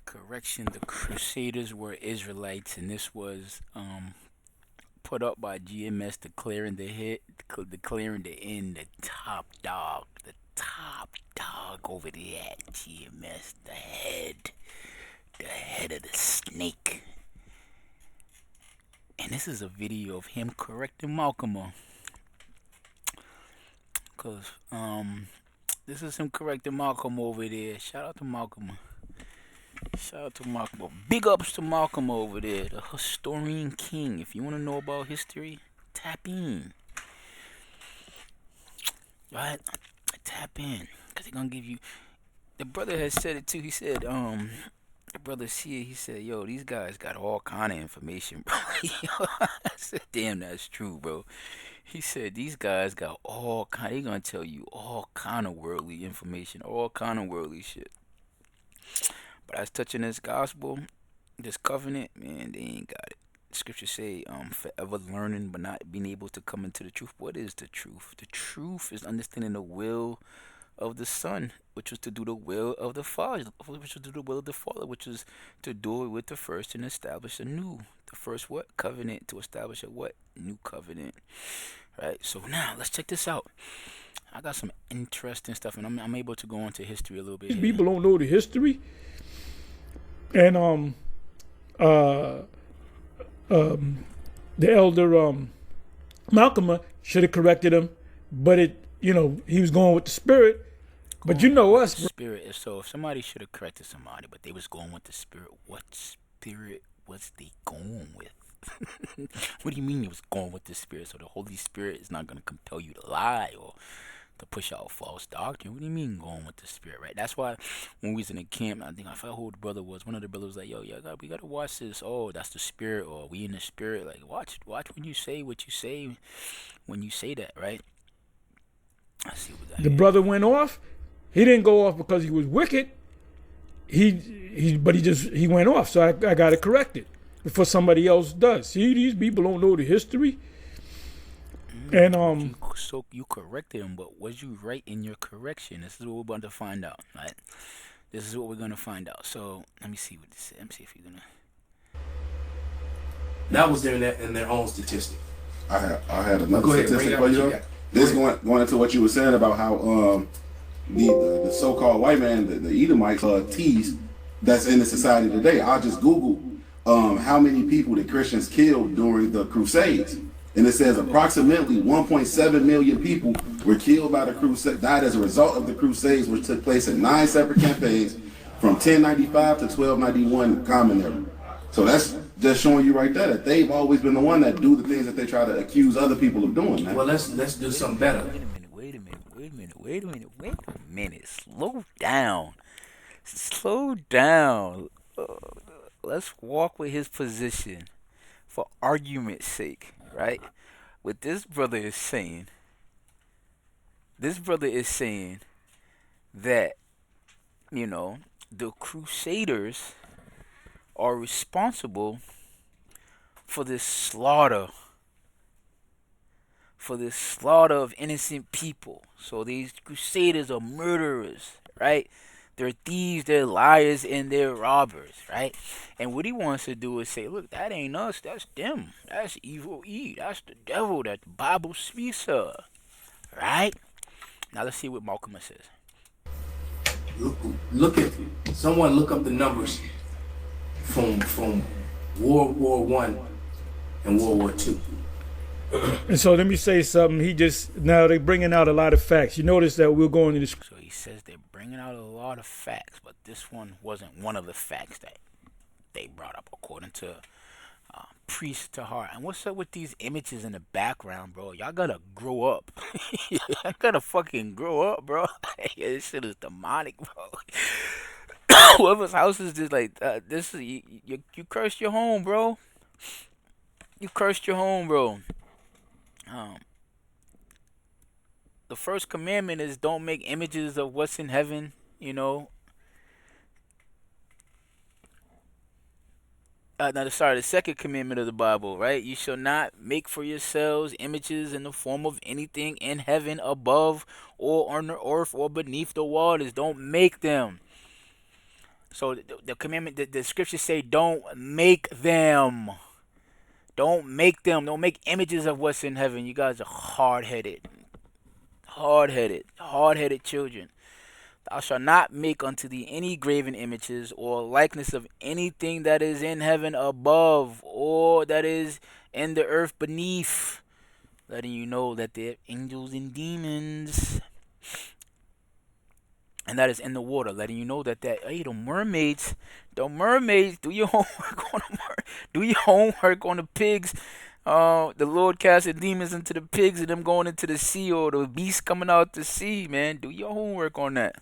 Correction: the Crusaders were Israelites, and this was put up by GMS declaring declaring the end, the top dog over there at GMS, the head of the snake. And this is a video of him correcting Malcolm, cause this is him correcting Malcolm over there. Shout out to Malcolm. Shout out to Malcolm. Big ups to Malcolm over there, the historian king. If you want to know about history, tap in. Right? Tap in. Because they're going to give you. The brother has said it too. He said, the brother see it, he said, yo, these guys got all kind of information, bro. I said, damn, that's true, bro. He said, these guys got all kind, they going to tell you all kind of worldly information, all kind of worldly shit. But as touching this gospel, this covenant, man, they ain't got it. Scriptures say, forever learning but not being able to come into the truth. What is the truth? The truth is understanding the will of the Son, which was to do the will of the Father, which was to do the will of the Father, which was to do it with the first and establish a new. The first what? Covenant, to establish a what? New covenant. Right? So now, let's check this out. I got some interesting stuff, and I'm able to go into history a little bit here. People don't know the history. And the elder Malcolm should have corrected him, but he was going with the spirit. But you know us, spirit. So if somebody should have corrected somebody, but they was going with the spirit, what spirit was they going with? What do you mean it was going with the spirit? So the Holy Spirit is not going to compel you to lie or to push out false doctrine. What do you mean going with the spirit, right? That's why when we was in the camp, I think I forgot who the brother was. One of the brothers was like, yo, we gotta watch this. Oh, that's the spirit, or we in the spirit. Like, watch when you say what you say when you say that, right? Let's see what that the brother went off. He didn't go off because he was wicked. He went off. So I got to correct it before somebody else does. See, these people don't know the history. And so you corrected him, but was you right in your correction? This is what we're about to find out, right? This is what we're gonna find out. So let me see what this is. Let me see if you're gonna. That was in their own statistic. I had another statistic for you. This going into what you were saying about how the so-called white man, the Edomites, tease that's in the society today. I just Googled how many people the Christians killed during the Crusades. And it says approximately 1.7 million people were killed by the Crusade, died as a result of the Crusades, which took place in 9 separate campaigns from 1095 to 1291 Common Era. So that's just showing you right there that they've always been the one that do the things that they try to accuse other people of doing, man. Well, let's do something better. Wait a minute. Slow down. Let's walk with his position for argument's sake. Right? What this brother is saying that, the Crusaders are responsible for this slaughter of innocent people. So these Crusaders are murderers, right? They're thieves, they're liars, and they're robbers, right? And what he wants to do is say, look, that ain't us, that's them. That's evil Eve. That's the devil that the Bible speaks of, right? Now let's see what Malcolm says. Look up the numbers from World War One and World War Two. And so let me say something. Now they're bringing out a lot of facts. You notice that we're going to this. So he says they're bringing out a lot of facts, but this one wasn't one of the facts that they brought up, according to Priest to Heart. And what's up with these images in the background, bro? Y'all gotta grow up. Y'all gotta fucking grow up, bro. This shit is demonic, bro. Whoever's house is this, like, this is you cursed your home, bro. You cursed your home, bro. The first commandment is don't make images of what's in heaven, the second commandment of the Bible, right? You shall not make for yourselves images in the form of anything in heaven above or on the earth or beneath the waters. Don't make them. So the commandment, the scriptures say, don't make them. Don't make them. Don't make images of what's in heaven. You guys are hard headed children. Thou shalt not make unto thee any graven images or likeness of anything that is in heaven above or that is in the earth beneath. Letting you know that they're angels and demons. And that is in the water, letting you know that hey, the mermaids, do your homework on do your homework on the pigs. The Lord casted demons into the pigs and them going into the sea, or the beast coming out the sea. Man, do your homework on that.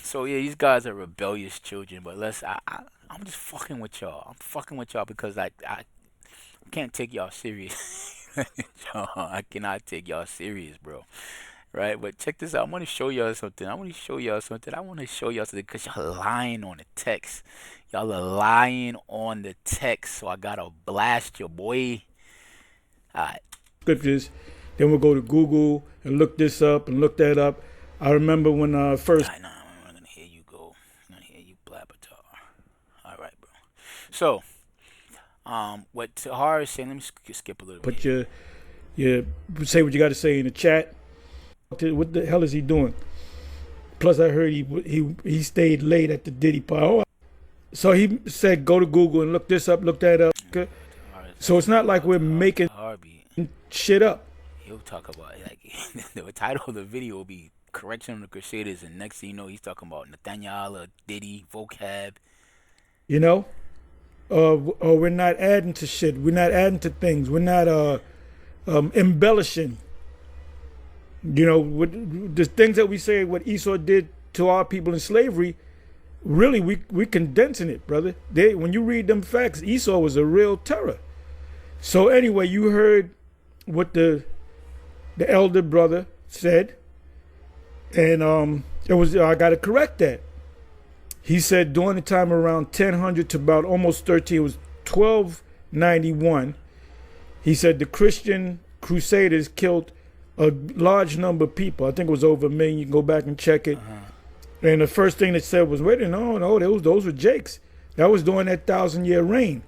So yeah, these guys are rebellious children. But I'm just fucking with y'all. I'm fucking with y'all because I can't take y'all serious. I cannot take y'all serious, bro. Right? But check this out. I'm gonna show y'all something. I want to show y'all something because y'all lying on the text. Y'all are lying on the text. So I gotta blast your boy. Alright. Scriptures. Then we'll go to Google and look this up and look that up. I remember when first. Alright, I'm gonna hear you go. I'm gonna hear you blabbertar. Alright, bro. So, what Tahar is saying, let me skip a little bit. Put your say what you got to say in the chat. What the hell is he doing? Plus, I heard he stayed late at the Diddy party. So he said, go to Google and look this up, look that up. Okay? So it's not like we're making shit up. He'll talk about like the title of the video will be "Correction on the Crusaders," and next thing you know, he's talking about Nathaniel or Diddy vocab. You know, we're not adding to shit. We're not adding to things. We're not embellishing. You know, the things that we say, what Esau did to our people in slavery, really, we condensing it, brother. When you read them facts, Esau was a real terror. So anyway, you heard what the elder brother said, and it was I got to correct that. He said during the time around 1000 to about almost 13, it was 1291. He said the Christian Crusaders killed a large number of people. I think it was over 1 million. You can go back and check it. And the first thing they said was, wait, no, those were Jakes. That was during that 1,000-year reign.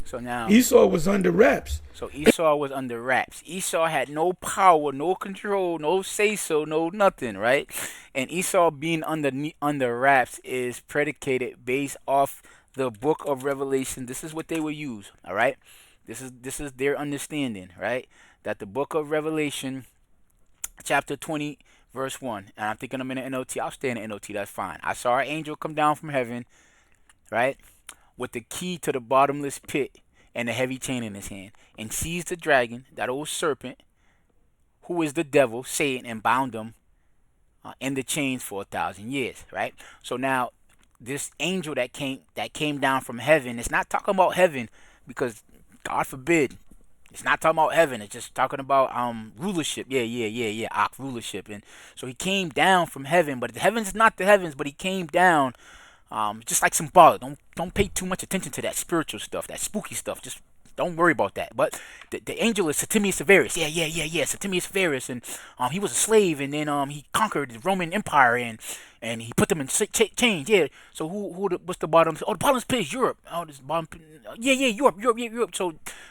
So now Esau was under wraps. So Esau was under wraps. Esau had no power, no control, no say-so, no nothing, right? And Esau being under wraps is predicated based off the book of Revelation. This is what they will use, all right? This is their understanding, right? That the book of Revelation, chapter 20, verse 1. And I'm thinking I'm in an NLT. I'll stay in an NLT. That's fine. I saw an angel come down from heaven, right, with the key to the bottomless pit and a heavy chain in his hand, and seized the dragon, that old serpent, who is the devil, Satan, and bound him in the chains for 1,000 years, right? So now, this angel that came down from heaven, it's not talking about heaven, because God forbid, it's not talking about heaven. It's just talking about rulership. Yeah. Rulership. And so he came down from heaven, but the heavens is not the heavens, but he came down just like symbolic. Don't pay too much attention to that spiritual stuff, that spooky stuff. Just don't worry about that. But the angel is Septimius Severus. Yeah. Septimius Severus, and he was a slave, and then he conquered the Roman Empire, and he put them in chains. Yeah. So what's the bottom? Oh, the bottom's pit is Europe. Oh, this bottom. Yeah. Europe.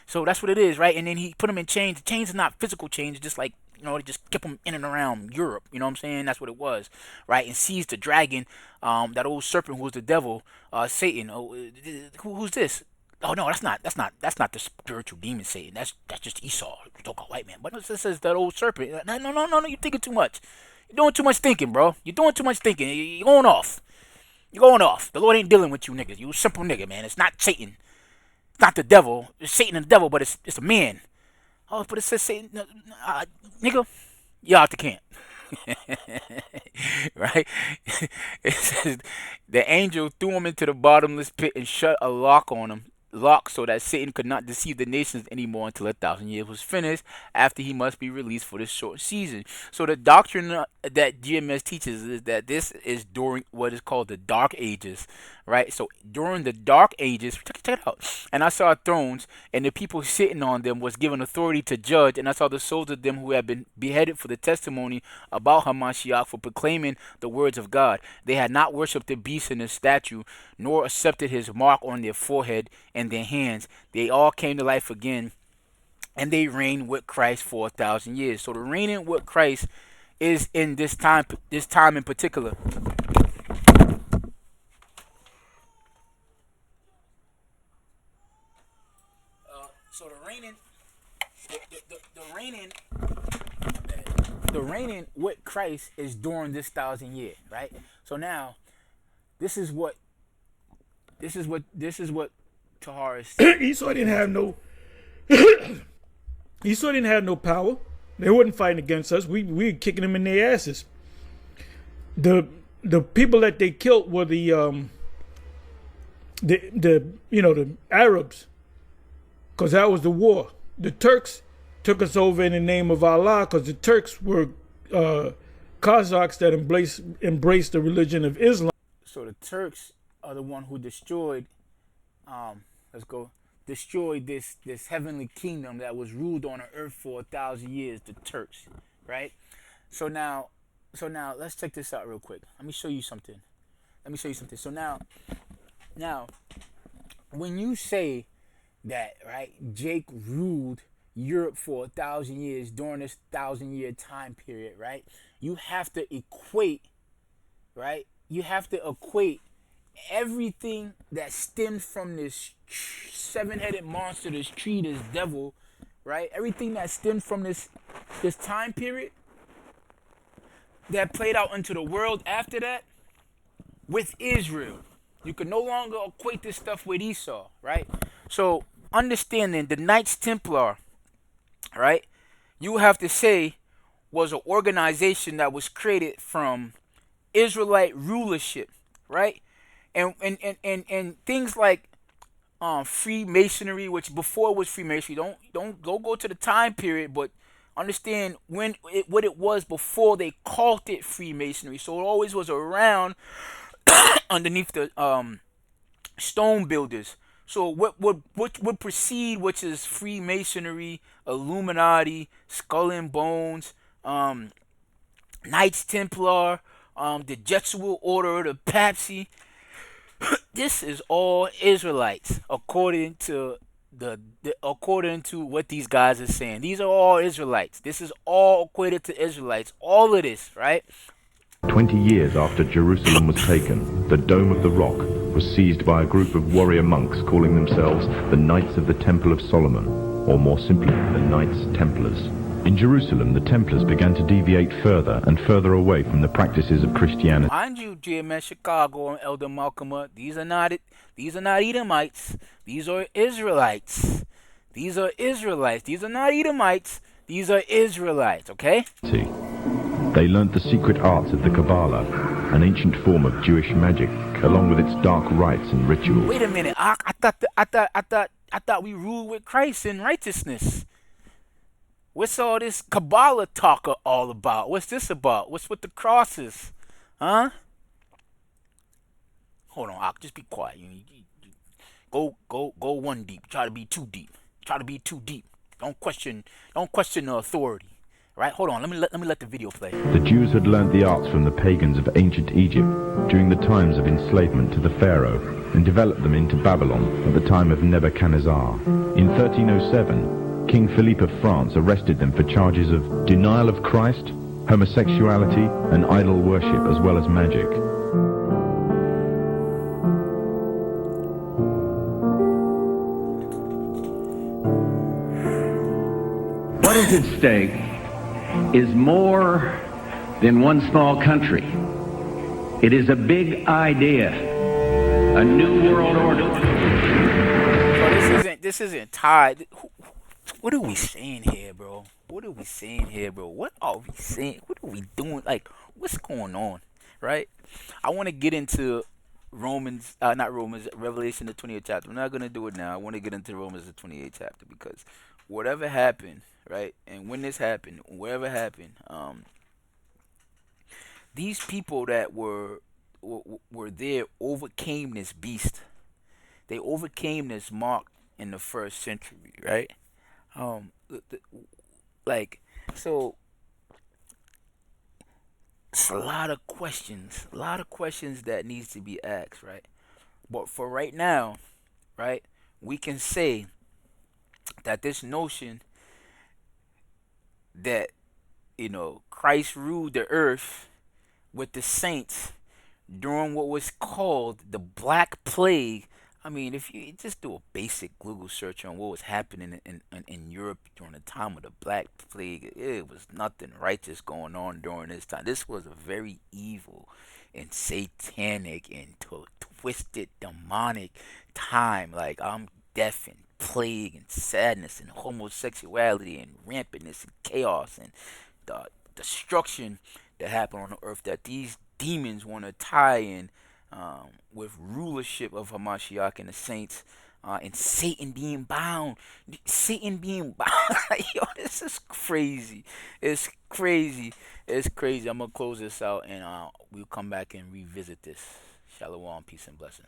So that's what it is, right? And then he put them in chains. The chains are not physical chains. It's just like, they just kept them in and around Europe. You know what I'm saying? That's what it was, right? And seized the dragon, that old serpent who was the devil, Satan. Oh, who's this? Oh no, that's not the spiritual demon Satan. That's just Esau, the so-called white man. But it says that old serpent. No, you're thinking too much. You're doing too much thinking, bro. You're doing too much thinking. You're going off. You're going off. The Lord ain't dealing with you niggas. You a simple nigga, man. It's not Satan. It's not the devil. It's Satan and the devil, but it's a man. Oh, but it says Satan, nigga. You're out the camp. Right? It says the angel threw him into the bottomless pit and shut a lock on him. Lock so that Satan could not deceive the nations anymore until 1,000 years was finished, after he must be released for this short season. So the doctrine that GMS teaches is that this is during what is called the Dark Ages, right? So during the dark ages, check it out. And I saw thrones, and the people sitting on them was given authority to judge. And I saw the souls of them who had been beheaded for the testimony about Hamashiach, for proclaiming the words of God. They had not worshipped the beast and his statue, nor accepted his mark on their forehead and their hands. They all came to life again, and they reigned with Christ for 1,000 years. So the reigning with Christ is in this time in particular. So the reigning with Christ is during this 1,000 year, right? So now, this is what Tahar is Esau didn't have no Esau didn't have no power. They wasn't fighting against us. We were kicking them in their asses. The people that they killed were the Arabs, because that was the war. The Turks took us over in the name of Allah, because the Turks were Kazakhs that embraced the religion of Islam. So the Turks are the one who destroyed destroyed this heavenly kingdom that was ruled on the earth for 1,000 years, the Turks, right? So now let's check this out real quick. Let me show you something. So now when you say that, right, Jake ruled Europe for 1,000 years during this 1,000 year time period, right? You have to equate, right? You have to equate everything that stemmed from this seven-headed monster, this tree, this devil, right? Everything that stemmed from this time period that played out into the world after that with Israel. You can no longer equate this stuff with Esau, right? So understanding the Knights Templar, right, you have to say was an organization that was created from Israelite rulership, right? And things like Freemasonry, which before was Freemasonry. Don't go to the time period, but understand what it was before they called it Freemasonry. So it always was around underneath the stone builders. So what would precede, which is Freemasonry, Illuminati, Skull and Bones, Knights Templar, the Jesuit Order, the Papacy. This is all Israelites, according to according to what these guys are saying. These are all Israelites. This is all equated to Israelites. All of this, right? 20 years after Jerusalem was taken, the Dome of the Rock was seized by a group of warrior monks calling themselves the Knights of the Temple of Solomon, or more simply, the Knights Templars. In Jerusalem, the Templars began to deviate further and further away from the practices of Christianity. Mind you, GMS Chicago and Elder Malcolm, these are not Edomites. These are Israelites. These are Israelites. These are not Edomites. These are Israelites, okay? They learnt the secret arts of the Kabbalah, an ancient form of Jewish magic, along with its dark rites and rituals. Wait a minute, I thought we ruled with Christ in righteousness. What's all this Kabbalah talk all about? What's this about? What's with the crosses? Huh? Hold on, Ak, just be quiet. Go one deep. Try to be too deep. Don't question the authority. Right? Hold on. Let me let the video play. The Jews had learned the arts from the pagans of ancient Egypt during the times of enslavement to the Pharaoh, and developed them into Babylon at the time of Nebuchadnezzar. In 1307, King Philippe of France arrested them for charges of denial of Christ, homosexuality, and idol worship, as well as magic. What is at stake is more than one small country. It is a big idea, a new world order. So this isn't tied. What are we saying here, bro? What are we saying? What are we doing? Like, what's going on, right? I want to get into Revelation, the 28th chapter. I'm not going to do it now. I want to get into Romans, the 28th chapter, because whatever happened, right? And when this happened, wherever happened, these people that were were there overcame this beast. They overcame this mark in the first century, right? Like, so it's a lot of questions that needs to be asked, right? But for right now, right, we can say that this notion that Christ ruled the earth with the saints during what was called the Black Plague. I mean, if you just do a basic Google search on what was happening in Europe during the time of the Black Plague, it was nothing righteous going on during this time. This was a very evil and satanic and twisted, demonic time. Like, I'm death and plague and sadness and homosexuality and rampantness and chaos and the destruction that happened on the earth that these demons want to tie in with rulership of Hamashiach and the saints, and Satan being bound. Satan being bound. Like, yo, this is crazy. It's crazy. It's crazy. I'm going to close this out and we'll come back and revisit this. Shalom, peace, and blessings.